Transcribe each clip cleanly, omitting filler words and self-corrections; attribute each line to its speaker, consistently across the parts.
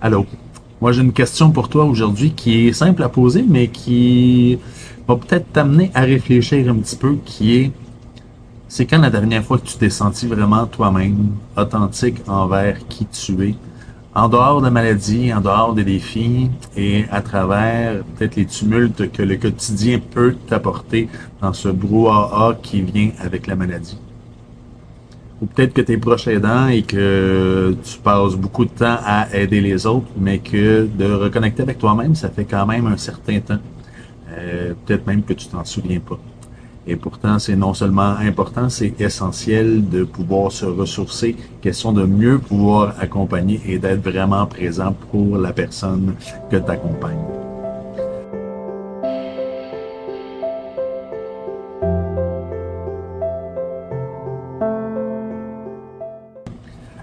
Speaker 1: Allô. Moi, j'ai une question pour toi aujourd'hui qui est simple à poser, mais qui va peut-être t'amener à réfléchir un petit peu, c'est quand la dernière fois que tu t'es senti vraiment toi-même, authentique envers qui tu es, en dehors de la maladie, en dehors des défis et à travers peut-être les tumultes que le quotidien peut t'apporter dans ce brouhaha qui vient avec la maladie. Ou peut-être que tu es proche aidant et que tu passes beaucoup de temps à aider les autres, mais que de reconnecter avec toi-même, ça fait quand même un certain temps. Peut-être même que tu t'en souviens pas. Et pourtant, c'est non seulement important, c'est essentiel de pouvoir se ressourcer, question de mieux pouvoir accompagner et d'être vraiment présent pour la personne que tu accompagnes.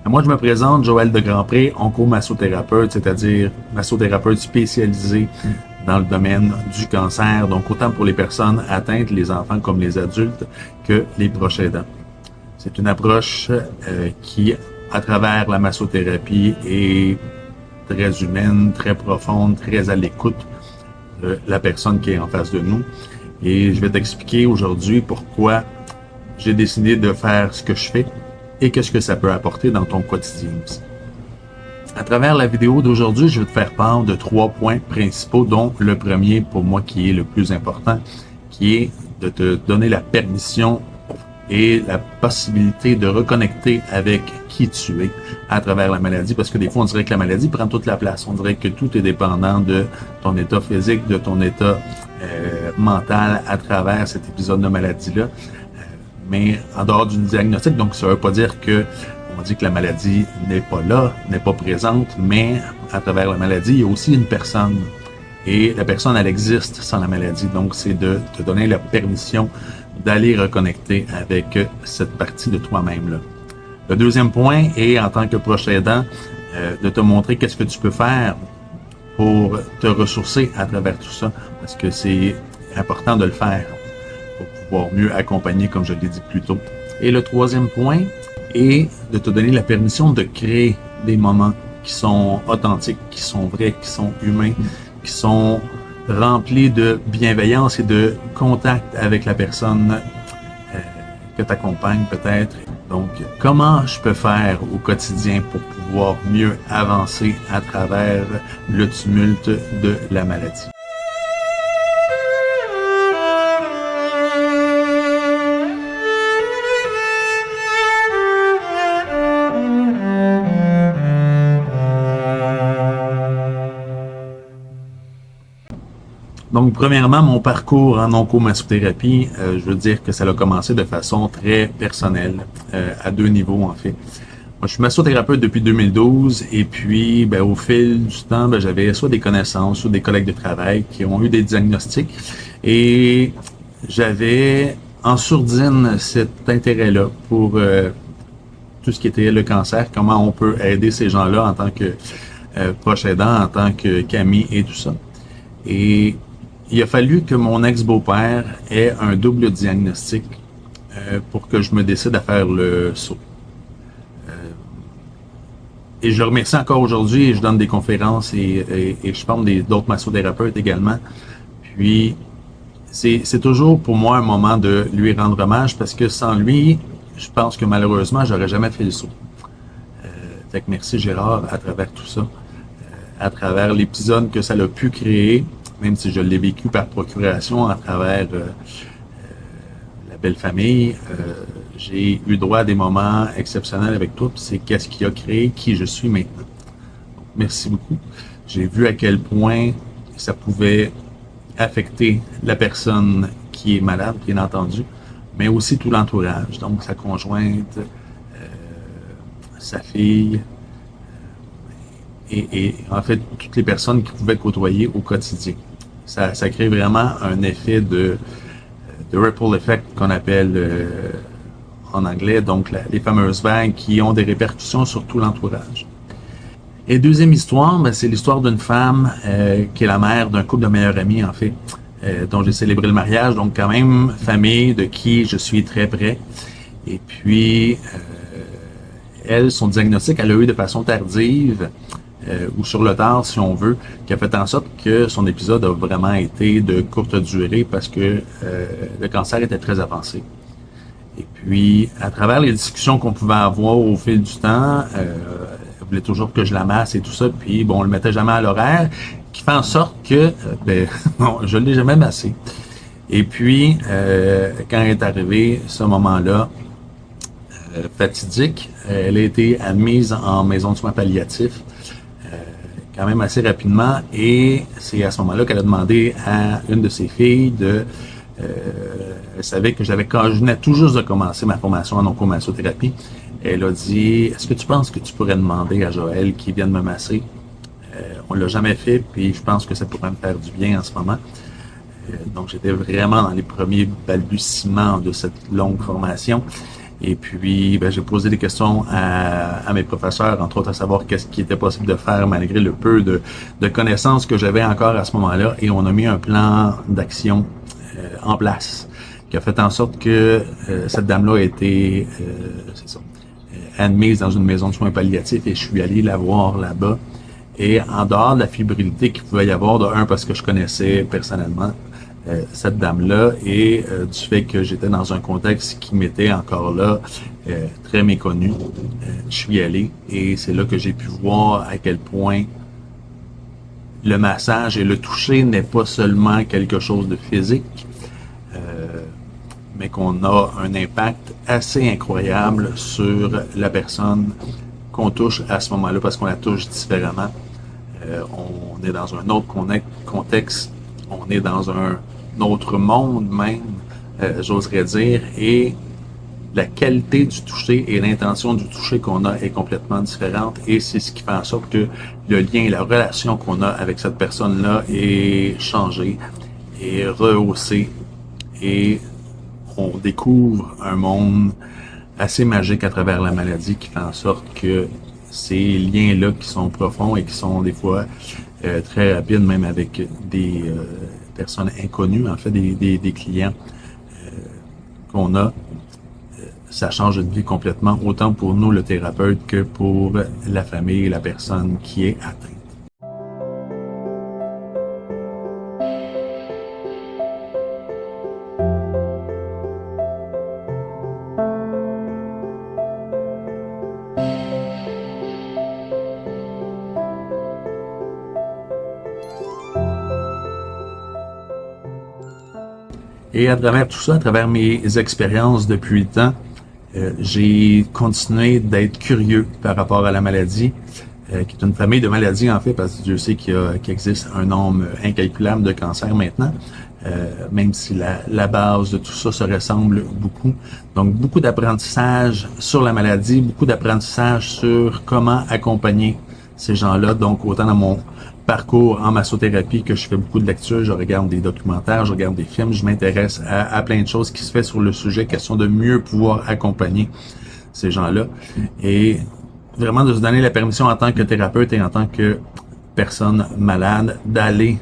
Speaker 1: Moi, je me présente, Joël de Grandpré, oncomassothérapeute, c'est-à-dire massothérapeute spécialisé dans le domaine du cancer, donc autant pour les personnes atteintes, les enfants comme les adultes, que les proches aidants. C'est une approche qui, à travers la massothérapie, est très humaine, très profonde, très à l'écoute de la personne qui est en face de nous. Et je vais t'expliquer aujourd'hui pourquoi j'ai décidé de faire ce que je fais et qu'est-ce que ça peut apporter dans ton quotidien aussi. À travers la vidéo d'aujourd'hui, je vais te faire part de 3 points principaux, dont le premier pour moi qui est le plus important, qui est de te donner la permission et la possibilité de reconnecter avec qui tu es à travers la maladie, parce que des fois on dirait que la maladie prend toute la place, on dirait que tout est dépendant de ton état physique, de ton état mental à travers cet épisode de maladie-là. Mais en dehors du diagnostic, donc ça ne veut pas dire que on dit que la maladie n'est pas là, n'est pas présente, mais à travers la maladie, il y a aussi une personne. Et la personne, elle existe sans la maladie. Donc, c'est de te donner la permission d'aller reconnecter avec cette partie de toi-même là. Le deuxième point est, en tant que proche aidant, de te montrer qu'est-ce que tu peux faire pour te ressourcer à travers tout ça, parce que c'est important de le faire pour pouvoir mieux accompagner, comme je l'ai dit plus tôt. Et le troisième point est de te donner la permission de créer des moments qui sont authentiques, qui sont vrais, qui sont humains, qui sont remplis de bienveillance et de contact avec la personne que tu accompagnes peut-être. Donc, comment je peux faire au quotidien pour pouvoir mieux avancer à travers le tumulte de la maladie? Donc, premièrement, mon parcours en oncomassothérapie, je veux dire que ça a commencé de façon très personnelle, à 2 niveaux en fait. Moi, je suis massothérapeute depuis 2012 et puis, au fil du temps, j'avais soit des connaissances, soit des collègues de travail qui ont eu des diagnostics et j'avais en sourdine cet intérêt-là pour tout ce qui était le cancer, comment on peut aider ces gens-là en tant que proche aidant, en tant qu'ami et tout ça. Et il a fallu que mon ex-beau-père ait un double diagnostic pour que je me décide à faire le saut. Et je le remercie encore aujourd'hui et je donne des conférences et je forme d'autres massothérapeutes également. Puis, c'est toujours pour moi un moment de lui rendre hommage parce que sans lui, je pense que malheureusement, j'aurais jamais fait le saut. Fait que merci Gérard à travers tout ça, à travers l'épisode que ça l'a pu créer, même si je l'ai vécu par procuration à travers la belle famille, j'ai eu droit à des moments exceptionnels avec toi, puis c'est qu'est-ce qui a créé qui je suis maintenant. Donc, merci beaucoup. J'ai vu à quel point ça pouvait affecter la personne qui est malade, bien entendu, mais aussi tout l'entourage, donc sa conjointe, sa fille, et en fait toutes les personnes qui pouvaient côtoyer au quotidien. Ça crée vraiment un effet de ripple effect qu'on appelle en anglais, donc les fameuses vagues qui ont des répercussions sur tout l'entourage. Et deuxième histoire, c'est l'histoire d'une femme qui est la mère d'un couple de meilleurs amis en fait, dont j'ai célébré le mariage, donc quand même famille de qui je suis très près. Et puis elle, son diagnostic, elle l'a eu de façon tardive. ou sur le tard, si on veut, qui a fait en sorte que son épisode a vraiment été de courte durée parce que le cancer était très avancé. Et puis, à travers les discussions qu'on pouvait avoir au fil du temps, elle voulait toujours que je la masse et tout ça, puis bon, on le mettait jamais à l'horaire, qui fait en sorte que, non, je l'ai jamais massé. Et puis, quand est arrivé ce moment-là, fatidique, elle a été admise en maison de soins palliatifs quand même assez rapidement et c'est à ce moment-là qu'elle a demandé à une de ses filles elle savait que je venais tout juste de commencer ma formation en oncomassothérapie. Elle a dit, est-ce que tu penses que tu pourrais demander à Joël qu'il vienne me masser? On l'a jamais fait, puis je pense que ça pourrait me faire du bien en ce moment. Donc j'étais vraiment dans les premiers balbutiements de cette longue formation. Et puis, j'ai posé des questions à mes professeurs, entre autres à savoir qu'est-ce qui était possible de faire malgré le peu de connaissances que j'avais encore à ce moment-là. Et on a mis un plan d'action en place qui a fait en sorte que cette dame-là a été admise dans une maison de soins palliatifs et je suis allé la voir là-bas. Et en dehors de la fébrilité qu'il pouvait y avoir, de un, parce que je connaissais personnellement cette dame-là et du fait que j'étais dans un contexte qui m'était encore là très méconnu, je suis allé et c'est là que j'ai pu voir à quel point le massage et le toucher n'est pas seulement quelque chose de physique, mais qu'on a un impact assez incroyable sur la personne qu'on touche à ce moment-là parce qu'on la touche différemment. On est dans un autre contexte, on est dans un autre monde même, j'oserais dire, et la qualité du toucher et l'intention du toucher qu'on a est complètement différente et c'est ce qui fait en sorte que le lien et la relation qu'on a avec cette personne-là est changé, est rehaussé et on découvre un monde assez magique à travers la maladie qui fait en sorte que ces liens-là qui sont profonds et qui sont des fois très rapides, même avec des personnes inconnues, en fait, des clients qu'on a, ça change une vie complètement, autant pour nous, le thérapeute, que pour la famille et la personne qui est atteinte. Et à travers tout ça, à travers mes expériences depuis le temps, j'ai continué d'être curieux par rapport à la maladie, qui est une famille de maladies en fait, parce que Dieu sait qu'il existe un nombre incalculable de cancers maintenant, même si la base de tout ça se ressemble beaucoup. Donc beaucoup d'apprentissage sur la maladie, beaucoup d'apprentissage sur comment accompagner ces gens-là, donc autant dans mon parcours en massothérapie que je fais beaucoup de lectures, je regarde des documentaires, je regarde des films, je m'intéresse à plein de choses qui se fait sur le sujet, question de mieux pouvoir accompagner ces gens-là et vraiment de se donner la permission en tant que thérapeute et en tant que personne malade d'aller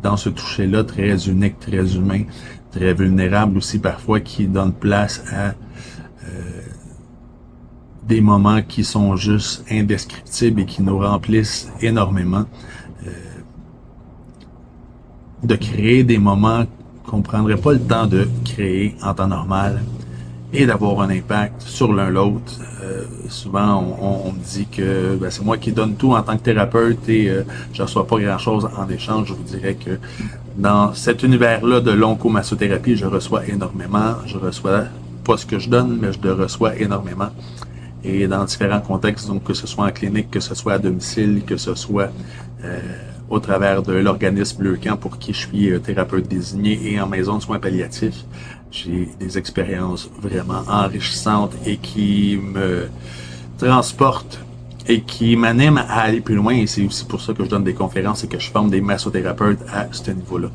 Speaker 1: dans ce toucher-là très unique, très humain, très vulnérable aussi parfois, qui donne place à des moments qui sont juste indescriptibles et qui nous remplissent énormément. De créer des moments qu'on prendrait pas le temps de créer en temps normal et d'avoir un impact sur l'un l'autre. Souvent, on me dit que c'est moi qui donne tout en tant que thérapeute et je reçois pas grand-chose en échange. Je vous dirais que dans cet univers-là de l'oncomassothérapie, je reçois énormément. Je reçois pas ce que je donne, mais je le reçois énormément. Et dans différents contextes, donc que ce soit en clinique, que ce soit à domicile, que ce soit au travers de l'organisme Leucan pour qui je suis thérapeute désigné et en maison de soins palliatifs. J'ai des expériences vraiment enrichissantes et qui me transportent et qui m'animent à aller plus loin. Et c'est aussi pour ça que je donne des conférences et que je forme des massothérapeutes à ce niveau-là.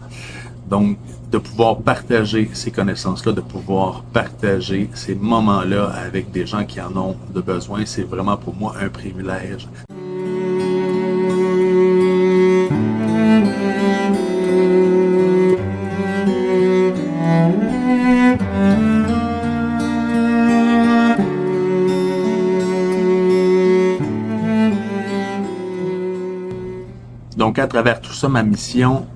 Speaker 1: Donc, de pouvoir partager ces connaissances-là, de pouvoir partager ces moments-là avec des gens qui en ont de besoin, c'est vraiment pour moi un privilège. Donc, à travers tout ça, ma mission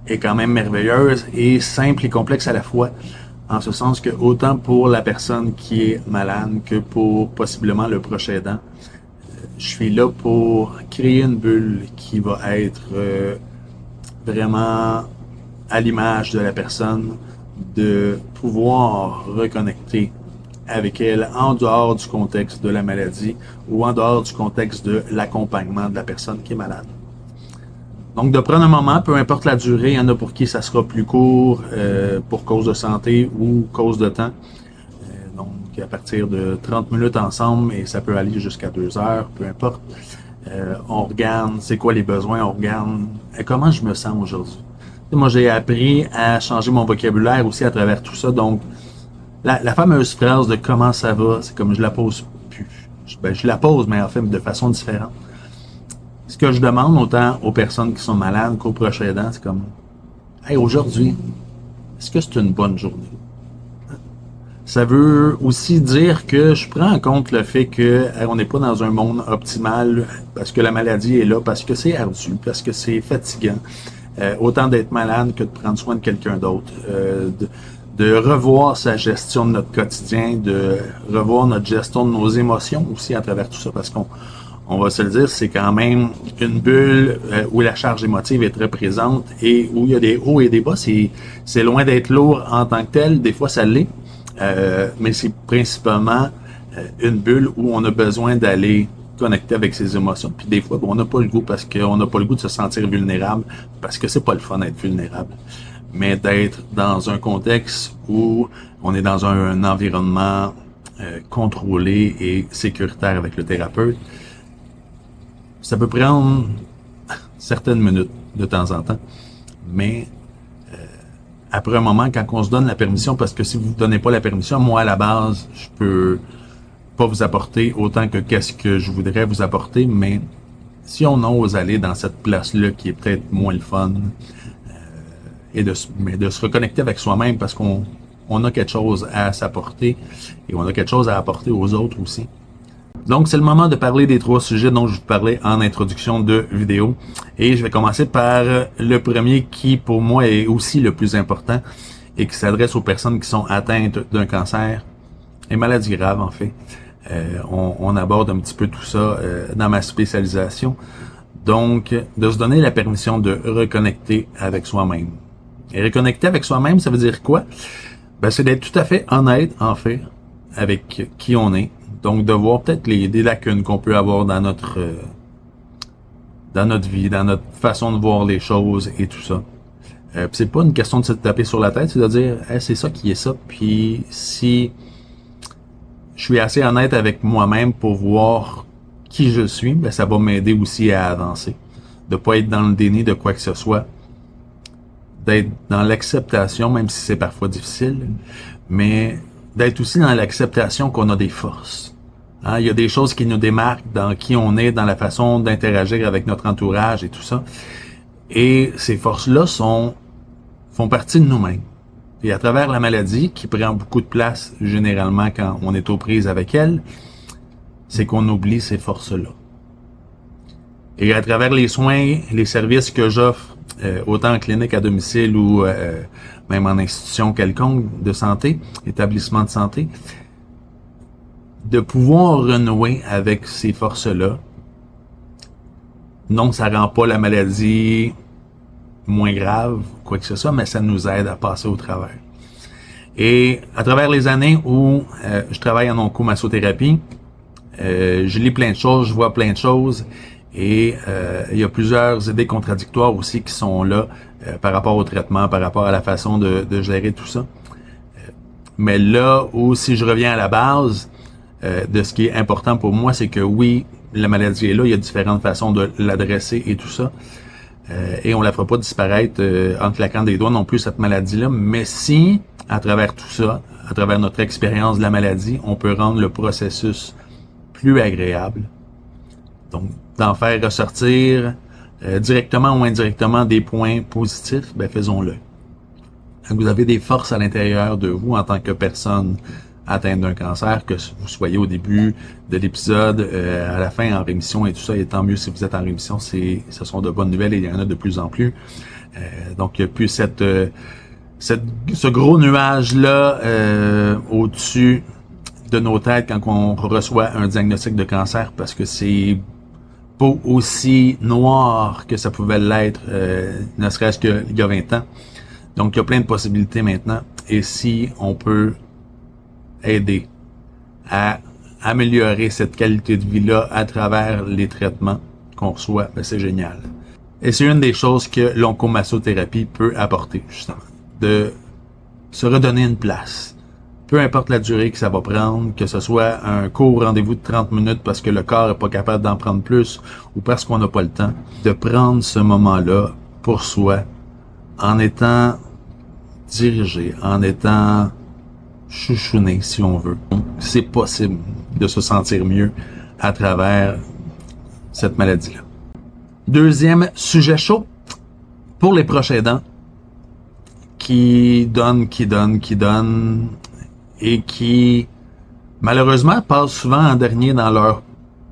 Speaker 1: est quand même merveilleuse et simple et complexe à la fois. En ce sens que autant pour la personne qui est malade que pour possiblement le proche aidant, je suis là pour créer une bulle qui va être vraiment à l'image de la personne, de pouvoir reconnecter avec elle en dehors du contexte de la maladie ou en dehors du contexte de l'accompagnement de la personne qui est malade. Donc, de prendre un moment, peu importe la durée, il y en a pour qui ça sera plus court pour cause de santé ou cause de temps. Donc, à partir de 30 minutes ensemble, et ça peut aller jusqu'à 2 heures, peu importe. On regarde c'est quoi les besoins, on regarde comment je me sens aujourd'hui. Moi, j'ai appris à changer mon vocabulaire aussi à travers tout ça. Donc, la fameuse phrase de comment ça va, c'est comme je la pose plus. Je la pose, mais en fait de façon différente. Ce que je demande autant aux personnes qui sont malades qu'aux proches aidants, c'est comme hey, aujourd'hui, est-ce que c'est une bonne journée? Ça veut aussi dire que je prends en compte le fait que on n'est pas dans un monde optimal parce que la maladie est là, parce que c'est ardu, parce que c'est fatigant. Autant d'être malade que de prendre soin de quelqu'un d'autre. De revoir sa gestion de notre quotidien, de revoir notre gestion de nos émotions aussi à travers tout ça, parce qu'on va se le dire, c'est quand même une bulle où la charge émotive est très présente et où il y a des hauts et des bas. C'est loin d'être lourd en tant que tel, des fois ça l'est, mais c'est principalement une bulle où on a besoin d'aller connecter avec ses émotions. Puis des fois, on n'a pas le goût parce qu'on n'a pas le goût de se sentir vulnérable, parce que c'est pas le fun d'être vulnérable. Mais d'être dans un contexte où on est dans un environnement contrôlé et sécuritaire avec le thérapeute, ça peut prendre certaines minutes de temps en temps, mais après un moment, quand on se donne la permission, parce que si vous ne donnez pas la permission, moi à la base, je peux pas vous apporter autant que qu'est-ce que je voudrais vous apporter, mais si on ose aller dans cette place-là qui est peut-être moins le fun, et de se reconnecter avec soi-même parce qu'on a quelque chose à s'apporter et on a quelque chose à apporter aux autres aussi. Donc, c'est le moment de parler des 3 sujets dont je vous parlais en introduction de vidéo. Et je vais commencer par le premier qui, pour moi, est aussi le plus important et qui s'adresse aux personnes qui sont atteintes d'un cancer et maladies graves, en fait. On aborde un petit peu tout ça dans ma spécialisation. Donc, de se donner la permission de reconnecter avec soi-même. Et reconnecter avec soi-même, ça veut dire quoi? Ben, c'est d'être tout à fait honnête, en fait, avec qui on est. Donc, de voir peut-être des lacunes qu'on peut avoir dans notre vie, dans notre façon de voir les choses et tout ça. C'est pas une question de se taper sur la tête, c'est de dire hey, c'est ça qui est ça. Puis si je suis assez honnête avec moi-même pour voir qui je suis, ben ça va m'aider aussi à avancer. De pas être dans le déni de quoi que ce soit. D'être dans l'acceptation, même si c'est parfois difficile, mais d'être aussi dans l'acceptation qu'on a des forces. Hein, il y a des choses qui nous démarquent dans qui on est, dans la façon d'interagir avec notre entourage et tout ça. Et ces forces-là font partie de nous-mêmes. Et à travers la maladie, qui prend beaucoup de place généralement quand on est aux prises avec elle, c'est qu'on oublie ces forces-là. Et à travers les soins, les services que j'offre, autant en clinique à domicile ou même en institution quelconque de santé, établissement de santé, de pouvoir renouer avec ces forces-là. Non, ça rend pas la maladie moins grave, quoi que ce soit, mais ça nous aide à passer au travers. Et à travers les années où je travaille en oncomassothérapie, je lis plein de choses, je vois plein de choses, et il y a plusieurs idées contradictoires aussi qui sont là par rapport au traitement, par rapport à la façon de gérer tout ça. Mais là où, si je reviens à la base de ce qui est important pour moi, c'est que oui, la maladie est là, il y a différentes façons de l'adresser et tout ça. Et on la fera pas disparaître en claquant des doigts non plus, cette maladie-là. Mais si, à travers tout ça, à travers notre expérience de la maladie, on peut rendre le processus plus agréable, donc d'en faire ressortir directement ou indirectement des points positifs, ben faisons-le. Vous avez des forces à l'intérieur de vous en tant que personne atteinte d'un cancer, que vous soyez au début de l'épisode, à la fin en rémission et tout ça, et tant mieux si vous êtes en rémission, ce sont de bonnes nouvelles et il y en a de plus en plus. Donc il n'y a plus ce gros nuage-là au-dessus de nos têtes quand on reçoit un diagnostic de cancer, parce que c'est pas aussi noir que ça pouvait l'être, ne serait-ce qu'il y a 20 ans. Donc, il y a plein de possibilités maintenant. Et si on peut aider à améliorer cette qualité de vie-là à travers les traitements qu'on reçoit, ben c'est génial. Et c'est une des choses que l'oncomassothérapie peut apporter, justement. De se redonner une place. Peu importe la durée que ça va prendre, que ce soit un court rendez-vous de 30 minutes parce que le corps est pas capable d'en prendre plus ou parce qu'on n'a pas le temps, de prendre ce moment-là pour soi en étant dirigé, en étant chouchouné, si on veut. C'est possible de se sentir mieux à travers cette maladie-là. Deuxième sujet chaud, pour les proches aidants, qui donnent, et qui, malheureusement, passent souvent en dernier dans leur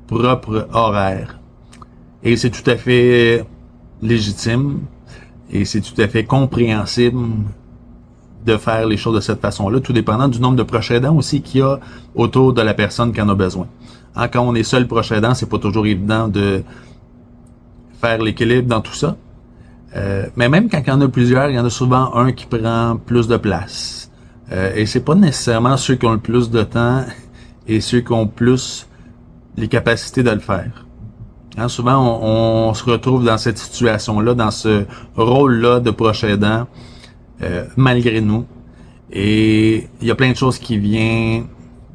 Speaker 1: propre horaire. Et c'est tout à fait légitime, et c'est tout à fait compréhensible de faire les choses de cette façon-là, tout dépendant du nombre de proches aidants aussi qu'il y a autour de la personne qui en a besoin. Quand on est seul proche aidant, c'est pas toujours évident de faire l'équilibre dans tout ça. Mais même quand il y en a plusieurs, il y en a souvent un qui prend plus de place. Et c'est pas nécessairement ceux qui ont le plus de temps et ceux qui ont plus les capacités de le faire. Souvent, on se retrouve dans cette situation-là, dans ce rôle-là de proche aidant, malgré nous. Et il y a plein de choses qui viennent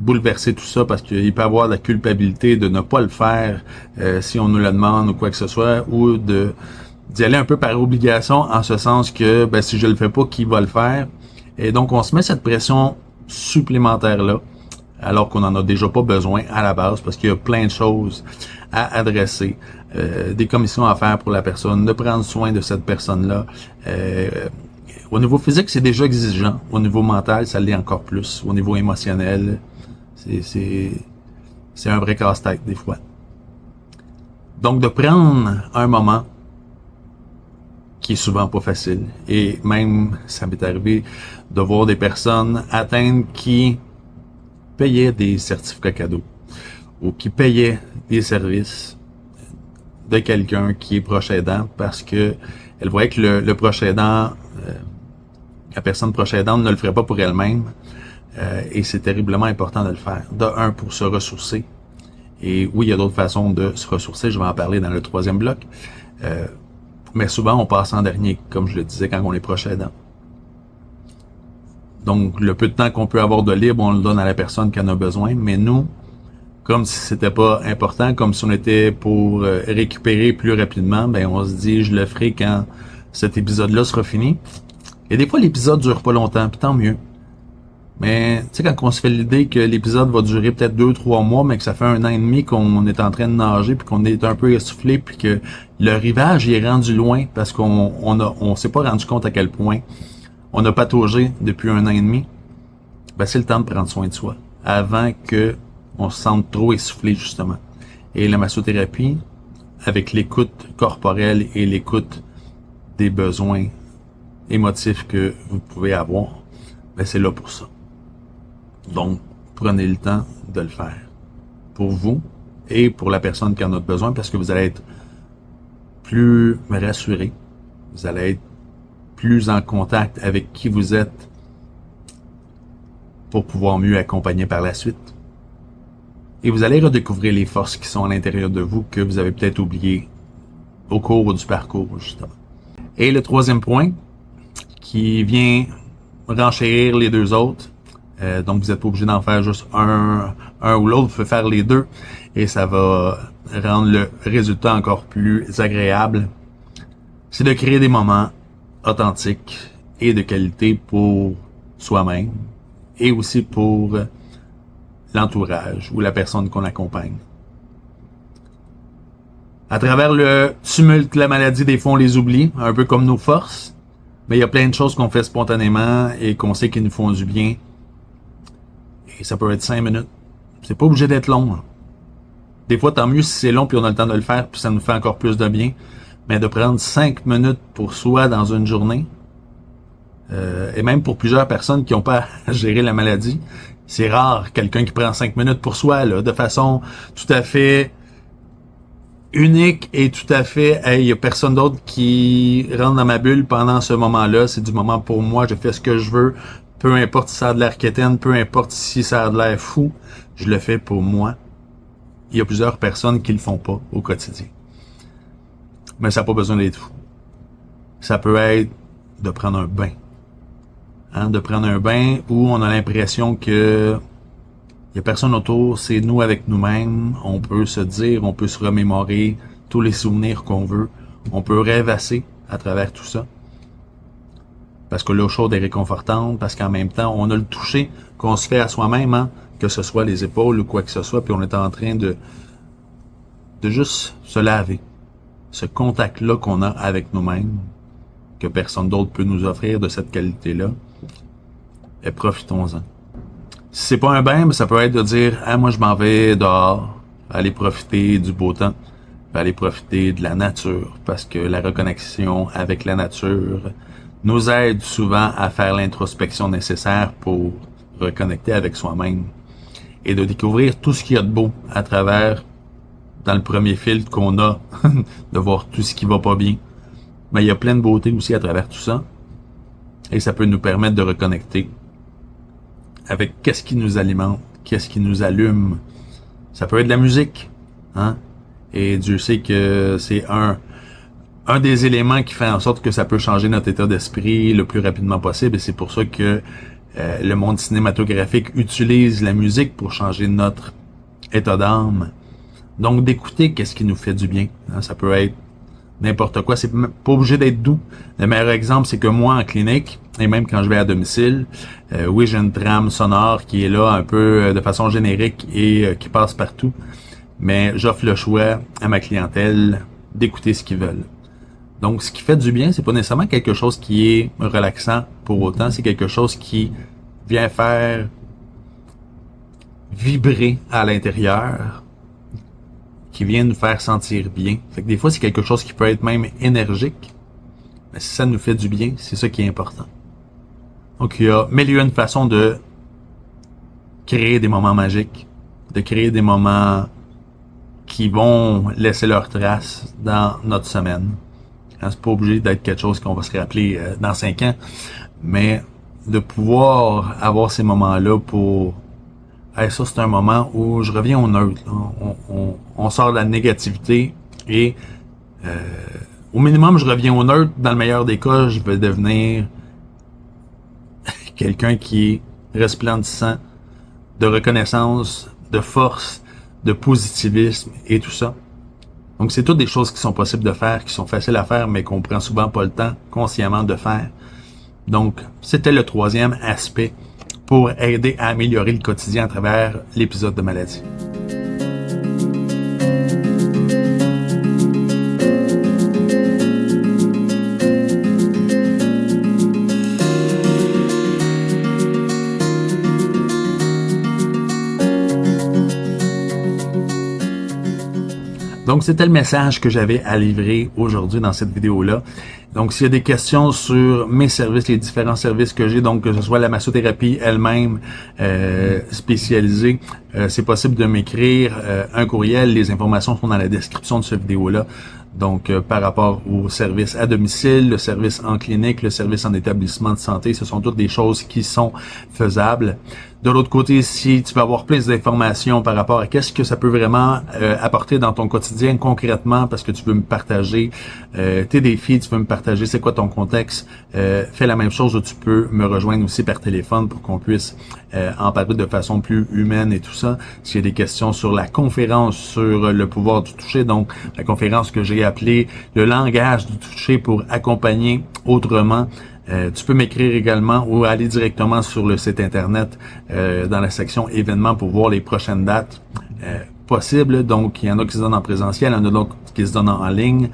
Speaker 1: bouleverser tout ça parce qu'il peut y avoir la culpabilité de ne pas le faire si on nous le demande ou quoi que ce soit, ou d'y aller un peu par obligation, en ce sens que si je le fais pas, qui va le faire? Et donc on se met cette pression supplémentaire-là, alors qu'on en a déjà pas besoin à la base, parce qu'il y a plein de choses à adresser, des commissions à faire pour la personne, de prendre soin de cette personne-là. Au niveau physique, c'est déjà exigeant. Au niveau mental, ça l'est encore plus. Au niveau émotionnel, c'est un vrai casse-tête des fois. Donc, de prendre un moment qui est souvent pas facile. Et même, ça m'est arrivé de voir des personnes atteindre qui payaient des certificats cadeaux ou qui payaient des services de quelqu'un qui est proche aidant parce que elle voyait que le proche aidant, la personne proche aidante ne le ferait pas pour elle-même. Et c'est terriblement important de le faire. De un, pour se ressourcer. Et oui, il y a d'autres façons de se ressourcer. Je vais en parler dans le 3e bloc. Mais souvent, on passe en dernier, comme je le disais, quand on est proche aidant. Donc, le peu de temps qu'on peut avoir de libre, on le donne à la personne qui en a besoin. Mais nous, comme si c'était pas important, comme si on était pour récupérer plus rapidement, on se dit, je le ferai quand cet épisode-là sera fini. Et des fois, l'épisode dure pas longtemps, puis tant mieux. Mais, tu sais, quand on se fait l'idée que l'épisode va durer peut-être 2-3 mois, mais que ça fait 1 an et demi qu'on est en train de nager, puis qu'on est un peu essoufflé, puis que le rivage est rendu loin, parce on s'est pas rendu compte à quel point on a pataugé depuis 1 an et demi, c'est le temps de prendre soin de soi, avant que on se sente trop essoufflé, justement. Et la massothérapie, avec l'écoute corporelle et l'écoute des besoins émotifs que vous pouvez avoir, c'est là pour ça. Donc, prenez le temps de le faire. Pour vous et pour la personne qui en a besoin, parce que vous allez être plus rassuré. Vous allez être plus en contact avec qui vous êtes pour pouvoir mieux accompagner par la suite. Et vous allez redécouvrir les forces qui sont à l'intérieur de vous que vous avez peut-être oubliées au cours du parcours, justement. Et le 3e point, qui vient renchérir les 2 autres, donc vous n'êtes pas obligé d'en faire juste un ou l'autre, vous pouvez faire les 2, et ça va rendre le résultat encore plus agréable. C'est de créer des moments authentiques et de qualité pour soi-même, et aussi pour l'entourage ou la personne qu'on accompagne. À travers le tumulte de la maladie, des fois on les oublie, un peu comme nos forces, mais il y a plein de choses qu'on fait spontanément et qu'on sait qu'ils nous font du bien. Et ça peut être 5 minutes. C'est pas obligé d'être long. Hein. Des fois, tant mieux si c'est long, puis on a le temps de le faire, puis ça nous fait encore plus de bien. Mais de prendre 5 minutes pour soi dans une journée, et même pour plusieurs personnes qui n'ont pas à gérer la maladie, c'est rare quelqu'un qui prend 5 minutes pour soi, là, de façon tout à fait unique et tout à fait, il y a personne d'autre qui rentre dans ma bulle pendant ce moment-là. C'est du moment pour moi, je fais ce que je veux, peu importe si ça a de l'air quétaine, peu importe si ça a de l'air fou, je le fais pour moi. Il y a plusieurs personnes qui le font pas au quotidien. Mais ça n'a pas besoin d'être fou. Ça peut être de prendre un bain. Hein, de prendre un bain où on a l'impression que il y a personne autour, c'est nous avec nous-mêmes. On peut se dire, on peut se remémorer tous les souvenirs qu'on veut. On peut rêvasser à travers tout ça. Parce que l'eau chaude est réconfortante, parce qu'en même temps, on a le toucher qu'on se fait à soi-même, hein, que ce soit les épaules ou quoi que ce soit, puis on est en train de juste se laver. Ce contact-là qu'on a avec nous-mêmes, que personne d'autre peut nous offrir de cette qualité-là, et profitons-en. Si c'est pas un bain, ben ça peut être de dire « Ah, moi je m'en vais dehors, aller profiter du beau temps, aller profiter de la nature, parce que la reconnexion avec la nature nous aide souvent à faire l'introspection nécessaire pour reconnecter avec soi-même et de découvrir tout ce qu'il y a de beau à travers, dans le premier filtre qu'on a, de voir tout ce qui va pas bien. Mais il y a plein de beauté aussi à travers tout ça, et ça peut nous permettre de reconnecter avec qu'est-ce qui nous alimente, qu'est-ce qui nous allume. Ça peut être de la musique, hein? Et Dieu sait que c'est un des éléments qui fait en sorte que ça peut changer notre état d'esprit le plus rapidement possible. Et c'est pour ça que le monde cinématographique utilise la musique pour changer notre état d'âme. Donc d'écouter qu'est-ce qui nous fait du bien. Hein? Ça peut être n'importe quoi, c'est pas obligé d'être doux. Le meilleur exemple, c'est que moi, en clinique, et même quand je vais à domicile, oui, j'ai une trame sonore qui est là un peu de façon générique et qui passe partout, mais j'offre le choix à ma clientèle d'écouter ce qu'ils veulent. Donc, ce qui fait du bien, c'est pas nécessairement quelque chose qui est relaxant pour autant, c'est quelque chose qui vient faire vibrer à l'intérieur, qui vient nous faire sentir bien. Fait que des fois, c'est quelque chose qui peut être même énergique, mais si ça nous fait du bien, c'est ça qui est important. Donc, il y a mille et une façons de créer des moments magiques, de créer des moments qui vont laisser leur trace dans notre semaine. Hein, c'est pas obligé d'être quelque chose qu'on va se rappeler dans 5 ans, mais de pouvoir avoir ces moments-là pour hey, ça, c'est un moment où je reviens au neutre. On sort de la négativité et au minimum, je reviens au neutre. Dans le meilleur des cas, je vais devenir quelqu'un qui est resplendissant de reconnaissance, de force, de positivisme et tout ça. Donc, c'est toutes des choses qui sont possibles de faire, qui sont faciles à faire, mais qu'on prend souvent pas le temps consciemment de faire. Donc, c'était le troisième aspect pour aider à améliorer le quotidien à travers l'épisode de maladie. Donc, c'était le message que j'avais à livrer aujourd'hui dans cette vidéo-là. Donc, s'il y a des questions sur mes services, les différents services que j'ai, donc que ce soit la massothérapie elle-même spécialisée, c'est possible de m'écrire un courriel. Les informations sont dans la description de cette vidéo-là. Donc, par rapport au service à domicile, le service en clinique, le service en établissement de santé, ce sont toutes des choses qui sont faisables. De l'autre côté, si tu veux avoir plus d'informations par rapport à qu'est-ce que ça peut vraiment apporter dans ton quotidien concrètement, parce que tu veux me partager tes défis, tu veux me partager c'est quoi ton contexte, fais la même chose, ou tu peux me rejoindre aussi par téléphone pour qu'on puisse en parler de façon plus humaine et tout ça. S'il y a des questions sur la conférence sur le pouvoir du toucher, donc la conférence que j'ai appelée le langage du toucher pour accompagner autrement, tu peux m'écrire également ou aller directement sur le site internet dans la section événements pour voir les prochaines dates possible. Donc, il y en a qui se donnent en présentiel, il y en a d'autres qui se donnent en ligne.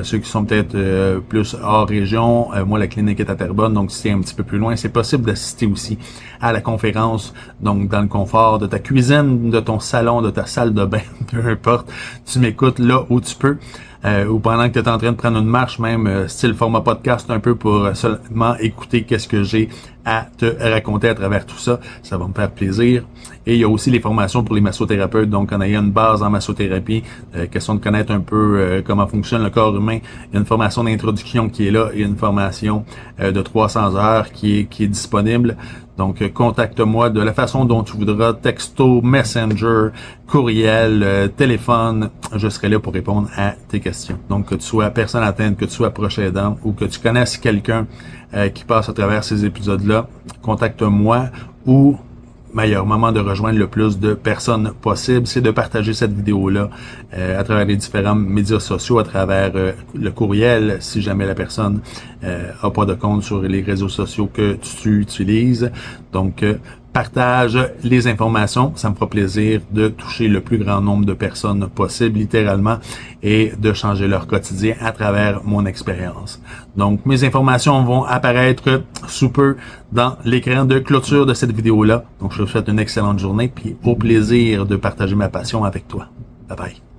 Speaker 1: Ceux qui sont peut-être plus hors région, moi, la clinique est à Terrebonne, donc si c'est un petit peu plus loin, c'est possible d'assister aussi à la conférence, donc dans le confort de ta cuisine, de ton salon, de ta salle de bain, peu importe. Tu m'écoutes là où tu peux. Ou pendant que tu es en train de prendre une marche, même style format podcast un peu pour seulement écouter qu'est-ce que j'ai à te raconter à travers tout ça. Ça va me faire plaisir. Et il y a aussi les formations pour les massothérapeutes. Donc, en ayant une base en massothérapie, question de connaître un peu comment fonctionne le corps humain, il y a une formation d'introduction qui est là. Il y a une formation de 300 heures qui est disponible. Donc, contacte-moi de la façon dont tu voudras, texto, messenger, courriel, téléphone. Je serai là pour répondre à tes questions. Donc, que tu sois personne atteinte, que tu sois proche aidant ou que tu connaisses quelqu'un qui passe à travers ces épisodes-là, contacte-moi ou meilleur moment de rejoindre le plus de personnes possible, c'est de partager cette vidéo-là à travers les différents médias sociaux, à travers le courriel, si jamais la personne a pas de compte sur les réseaux sociaux que tu utilises. Donc, partage les informations, ça me fera plaisir de toucher le plus grand nombre de personnes possible, littéralement, et de changer leur quotidien à travers mon expérience. Donc, mes informations vont apparaître sous peu dans l'écran de clôture de cette vidéo-là. Donc, je te souhaite une excellente journée, puis au plaisir de partager ma passion avec toi. Bye bye.